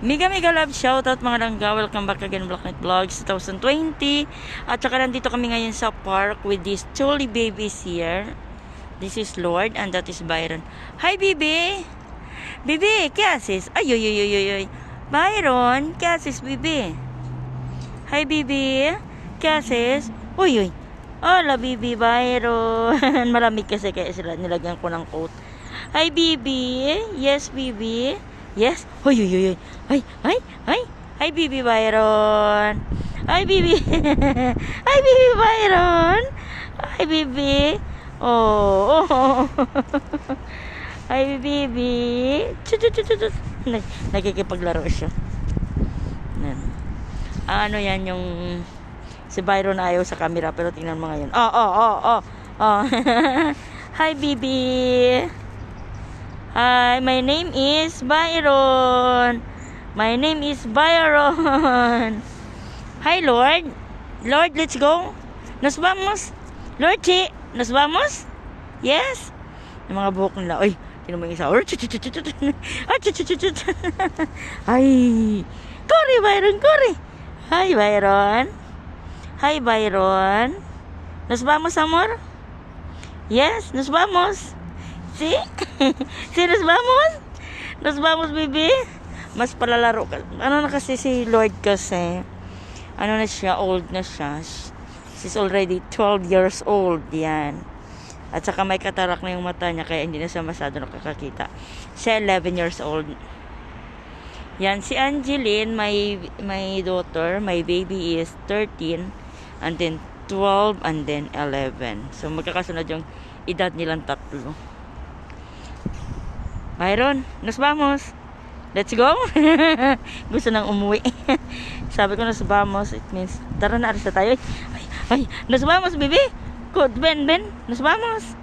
Mega mega love shoutout mga langga. Welcome back again Blacknet Vlogs 2020. At saka nandito kami ngayon sa park with these truly babies here. This is Lord and that is Byron. Hi baby. Baby, kya sis? Ay oy oy oy oy oy. Byron, kya sis baby? Hi baby. Kya sis? Uy uy. Hola baby Byron. Malamig kasi kaya sila nilagyan ko ng coat. Hi baby. Yes baby. Yes. Hoy, hoy, hoy. Ay, ay, ay. Hi, Bibi Byron. Hi, Bibi. Hi, Bibi Byron. Hi, Bibi. Oh. Oh. Hi, Bibi. Nagkikipaglaro siya. Ano yan yung si Byron ayaw sa camera pero tingnan mo ngayon. Oh, oh, oh, oh. Oh. Hi, Bibi. Hi, my name is Byron. My name is Byron. Hi, Lord. Lord, let's go. Nos vamos. Lord, chi. Nos vamos. Yes. Yung mga buhok nila. Uy, tinan mo yung isa. Ay. Kori, Byron, kori. Hi, Byron. Hi, Byron. Nos vamos, amor. Yes, nos vamos. Si? Si nos vamos? Nos vamos, baby? Mas palalaro ka. Ano na kasi si Lord kasi? Ano na siya? Old na siya. She's already 12 years old. Yan. At saka may katarak na yung mata niya kaya hindi na siya masyado nakakakita. Siya 11 years old. Yan. Si Angeline, my daughter, my baby is 13 and then 12 and then 11. So magkakasunod yung edad nilang tatlo. Byron, nos vamos. Let's go. Gusto nang umuwi. Sabi ko nos vamos, it means tara na, alis na tayo. Ay, ay, nos vamos, baby. Good, Ben, nos vamos.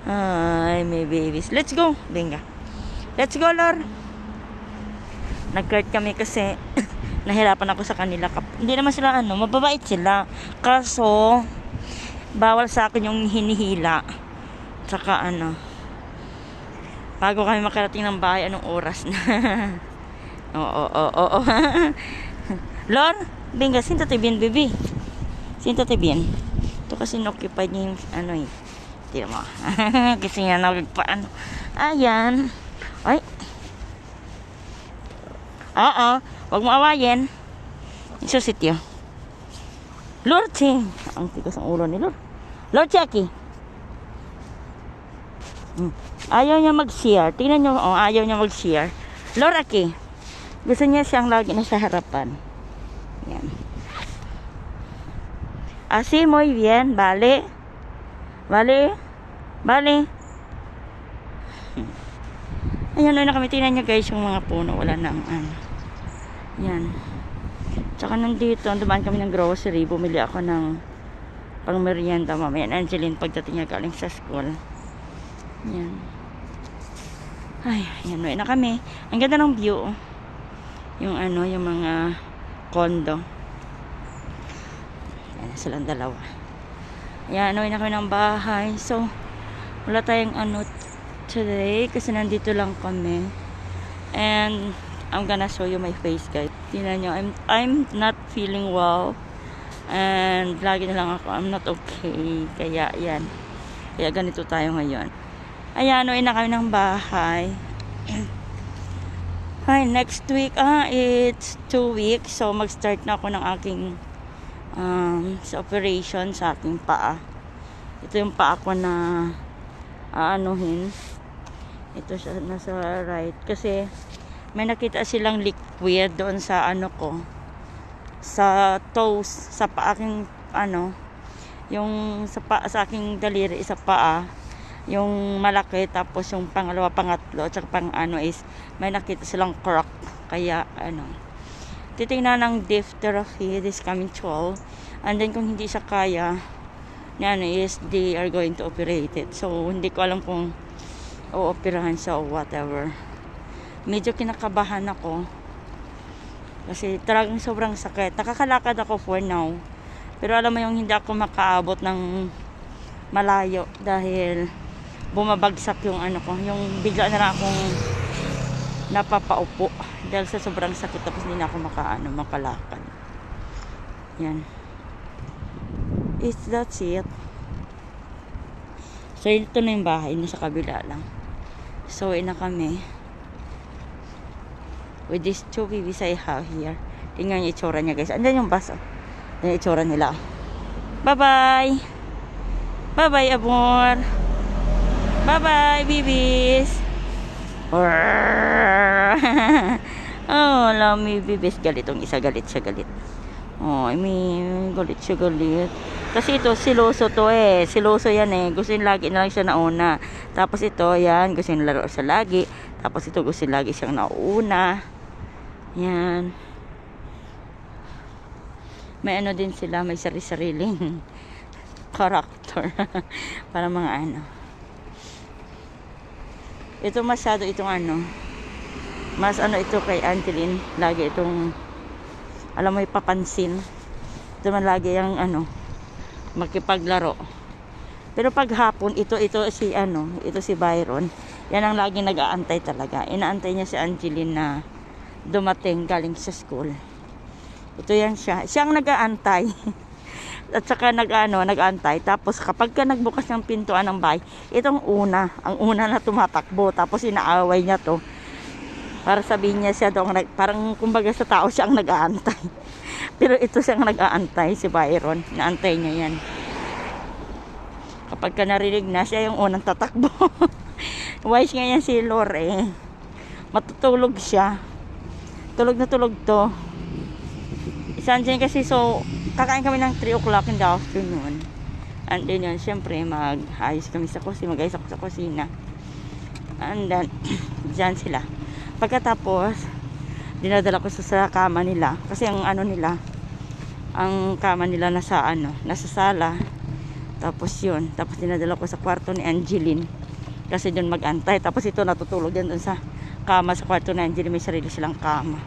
Ay, may babies. Let's go. Venga. Let's go, Lord. Nag-cart kami kasi nahirapan ako sa kanila. Hindi naman sila mababait sila. Kaso, bawal sa akin yung hinihila. Tsaka bago kami makarating ng bahay, anong oras na? Oo. Lon, venga, siéntate bien, baby. Siéntate bien. Ito kasi occupied niya yung Tira mo. Kasi nga nagpaano. Ayan. Ay. Oo. Huwag mo awayin. Iso sityo. Lord, ang tigas ang ulo ni Lord. Lord, Chucky. Ayaw niya mag-share. Tingnan niyo, ayaw niya mag-share. Laura Aki. Gusto niya siyang lagi na sa harapan. Yan. Así, muy bien. Vale. Vale. Vale. Ayan, na kami. Tingnan niyo guys, yung mga puno. Wala nang Yan. Tsaka nandito, dumaan kami ng grocery. Bumili ako ng pang merienda mamaya. Angeline, pagdating niya galing sa school. Yan. Ay, yan na kami. Ang ganda ng view. Yung yung mga condo. Yan silang dalawa. Ayan, na kami ng bahay. So, wala tayong today kasi nandito lang kami. And I'm gonna show you my face, guys. Tingnan nyo, I'm not feeling well. And lagi na lang ako, I'm not okay. Kaya yan. Kaya ganito tayo ngayon. Ayan, na kami ng bahay. Hi, next week, it's 2 weeks. So, mag-start na ako ng aking sa operation sa aking paa. Ito yung paa ko na ito siya, nasa right. Kasi, may nakita silang liquid doon sa ko. Sa toes, sa paa aking, yung sa aking daliri, sa paa. Yung malaki, tapos yung pangalawa, pangatlo, at saka is may nakita silang crack. Kaya titingnan ng therapy this coming 12, and then kung hindi siya kaya is they are going to operate it. So hindi ko alam kung o-operahan siya o whatever. Medyo kinakabahan ako kasi talagang sobrang sakit. Nakakalakad ako for now, pero alam mo yung hindi ako makaabot ng malayo dahil bumabagsak yung yung bigla na lang akong napapaupo dahil sa sobrang sakit, tapos hindi na ako makalakad. Yan. That's it. So ito na yung bahay, nasa kabila lang. So na kami with these two babies I have here. Tingnan yung itsura niya, guys. Andiyan yung bus. Yung itsura nila. Bye bye. Bye bye, amor. Bye bye, babies. Oh, alam mo, babies. Galit tong isa. Galit siya, galit. Oh, I mean, galit siya, galit. Kasi ito, siloso to eh. Siloso yan eh. Gusto yung lagi na lang siya nauna. Tapos ito, yan. Gusto yung laro siya lagi. Tapos ito, gusto yung lagi siyang nauna. Yan. May ano din sila. May sarili-sariling character. Para mga ano. Ito masyado itong ano. Mas ano ito kay Angeline. Lagi itong, alam mo, ipapansin. Ito man lagi yung ano, makipaglaro. Pero pag hapon, ito si ano, ito si Byron. Yan ang lagi nag-aantay talaga. Inaantay niya si Angeline na dumating galing sa school. Ito yan siya. Siya ang nag-aantay. At saka nag-aantay. Tapos kapag ka nagbukas ng pintuan ng bahay, itong una, ang una na tumatakbo. Tapos inaaway niya to. Para sabihin niya siya doon, parang kumbaga sa tao siya ang nag-aantay. Pero ito siyang nag-aantay, si Byron. Naantay niya yan. Kapag ka narinig na, siya yung unang tatakbo. Wise nga yan si Lore. Matutulog siya. Tulog na tulog to. Isang dyan kasi, so, kakain kami ng 3 o'clock in the afternoon. And then yun, syempre, mag-ayos kami sa kusina. Mag-ayos ako sa kusina. And then, dyan sila. Pagkatapos, dinadala ko sa kama nila. Kasi ang ano nila, ang kama nila nasa sala. Tapos yun. Tapos dinadala ko sa kwarto ni Angeline. Kasi doon mag-antay. Tapos ito natutulog yan doon sa kama sa kwarto ni Angeline. May sarili silang kama.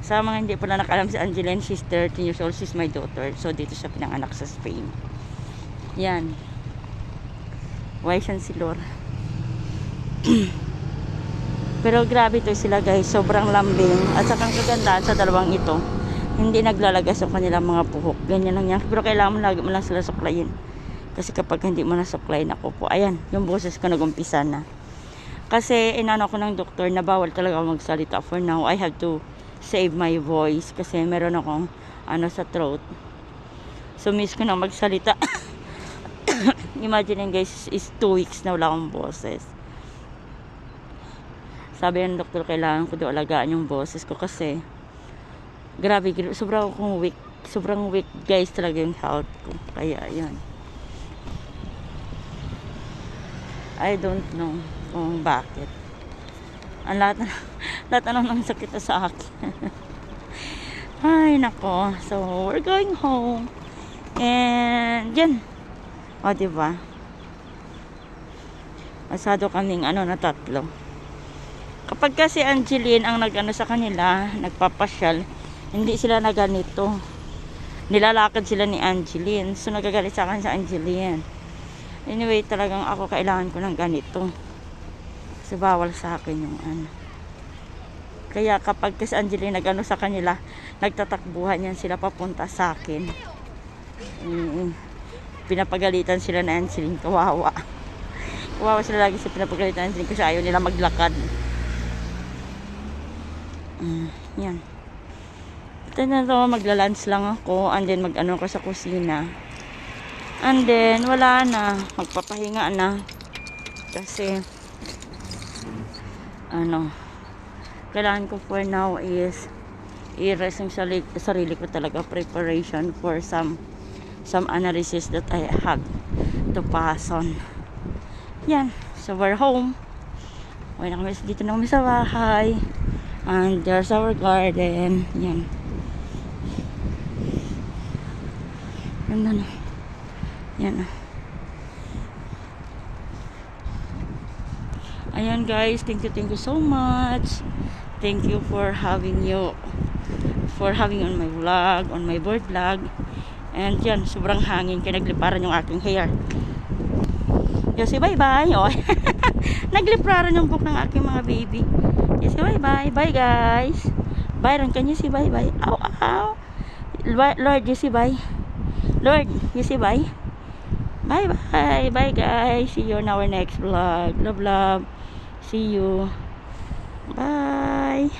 Sa mga hindi pala nakalam si Angeline, she's 13 years old. She's my daughter. So dito siya pinanganak sa Spain. Yan. Wise yan si Laura. Pero grabe to sila, guys. Sobrang lambing. At saka ang kagandaan sa dalawang ito, hindi naglalagas yung kanilang mga puhok. Ganyan lang yan. Pero kailangan mo lagi mo lang sila suklayin. Kasi kapag hindi mo na suklayin, ako po. Ayan, yung boses ko nagumpisa na. Kasi inano ko ng doktor na bawal talaga magsalita for now. I have to save my voice. Kasi meron akong sa throat. So miss ko na magsalita. Imagine guys, is 2 weeks na wala akong boses. Sabi ng doktor, kailangan ko daw alagaan yung boses ko kasi grabe, sobrang weak guys talaga yung health ko. Kaya yun, I don't know kung bakit. Ang lahat ng sakit na sa akin. Ay nako. So we're going home. And yan. O diba, asado kaming na 3. Kapag kasi Angeline ang sa kanila, nagpapasyal, hindi sila na ganito. Nilalakad sila ni Angeline. So nagagalit sa akin sa Angeline. Anyway, talagang ako kailangan ko ng ganito. Kasi bawal sa akin yung Kaya kapag kasi Angeline sa kanila, nagtatakbuhan yan sila papunta sa akin. Pinapagalitan sila na Angeline. Kawawa. Kawawa sila lagi sa pinapagalitan Angeline kasi ayaw nila maglakad. Yan. Ito na to, magla-lunch lang ako. And then ko sa kusina. And then wala na. Magpapahinga na. Kasi kailangan ko for now is i-rest yung sarili ko talaga. Preparation for some analysis that I have to pass on. Yan. So we're home. Dito na kami sa bahay. And there's our garden. Yan. Ganda na. Yan. Ayan guys. Thank you so much. Thank you for having on my vlog, on my bird vlog. And yan, sobrang hangin kaya nagliparan yung aking hair. Kasi bye-bye. Oh. Naglipraran yung book ng aking mga baby. Kasi bye-bye. Bye, guys. Byron, can you say bye-bye? Ow, ow. Lord, you say bye. Lord, you say bye. Bye-bye. Bye, guys. See you on our next vlog. Love, love. See you. Bye.